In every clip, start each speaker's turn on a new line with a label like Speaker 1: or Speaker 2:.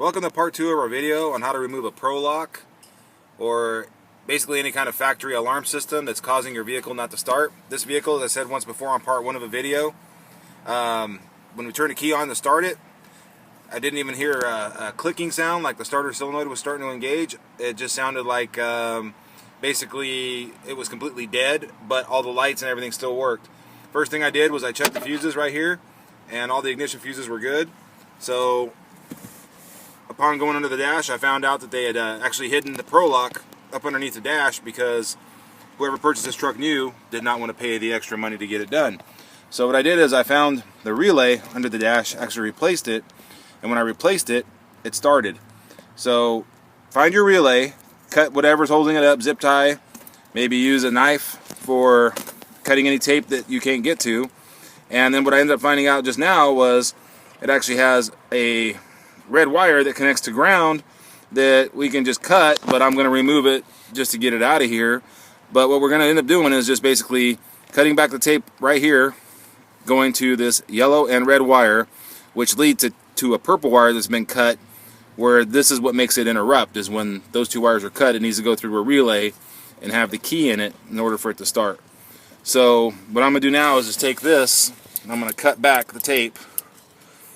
Speaker 1: Welcome to part 2 of our video on how to remove a prolock, or basically any kind of factory alarm system that's causing your vehicle not to start. This vehicle, as I said once before on part 1 of a video, when we turned the key on to start it, I didn't even hear a clicking sound like the starter solenoid was starting to engage. It just sounded like basically it was completely dead, but all the lights and everything still worked. First thing I did was I checked the fuses right here, and all the ignition fuses were good. So upon going under the dash, I found out that they had actually hidden the prolock up underneath the dash because whoever purchased this truck new did not want to pay the extra money to get it done. So what I did is I found the relay under the dash, actually replaced it, and when I replaced it, it started. So find your relay, cut whatever's holding it up, zip tie, maybe use a knife for cutting any tape that you can't get to. And then what I ended up finding out just now was it actually has a red wire that connects to ground that we can just cut, but I'm going to remove it just to get it out of here. But what we're going to end up doing is just basically cutting back the tape right here, going to this yellow and red wire, which lead to a purple wire that's been cut, where this is what makes it interrupt, is when those two wires are cut, it needs to go through a relay and have the key in it in order for it to start. So what I'm going to do now is just take this, and I'm going to cut back the tape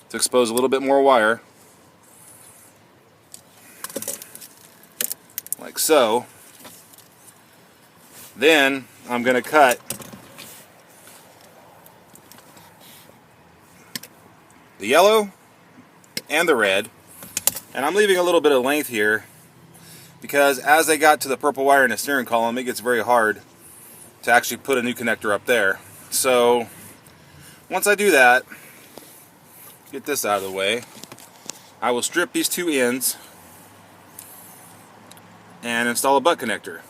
Speaker 1: to expose a little bit more wire, like so. Then I'm going to cut the yellow and the red, and I'm leaving a little bit of length here because as I got to the purple wire in the steering column, it gets very hard to actually put a new connector up there. So once I do that, get this out of the way, I will strip these two ends and install a butt connector.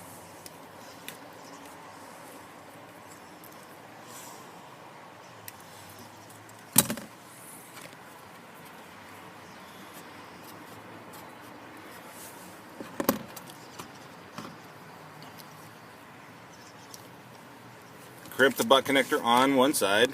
Speaker 1: Crimp the butt connector on one side.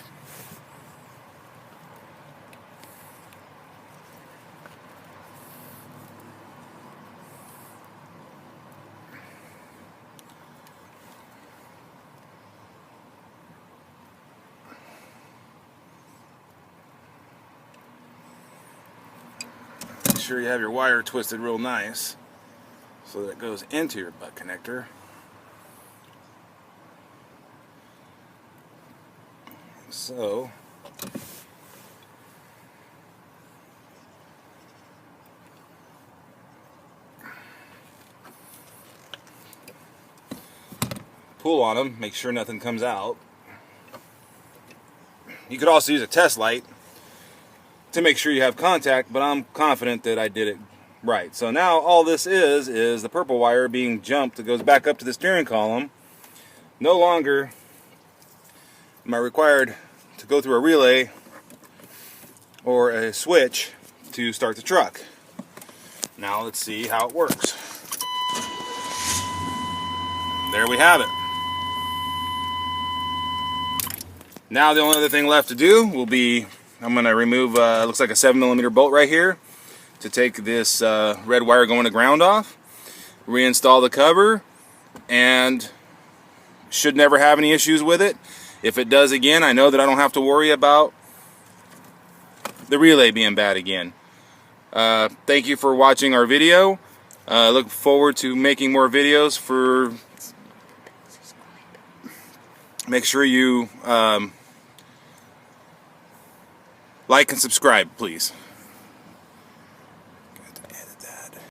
Speaker 1: Make sure you have your wire twisted real nice so that it goes into your butt connector. So pull on them, make sure nothing comes out. You could also use a test light to make sure you have contact, but I'm confident that I did it right. So now all this is the purple wire being jumped that goes back up to the steering column. No longer am I required to go through a relay or a switch to start the truck. Now let's see how it works. There we have it. Now the only other thing left to do will be, I'm going to remove, looks like a 7mm bolt right here to take this red wire going to ground off, reinstall the cover, and should never have any issues with it. If it does again, I know that I don't have to worry about the relay being bad again. Thank you for watching our video. Look forward to making more videos. Make sure you like and subscribe, please.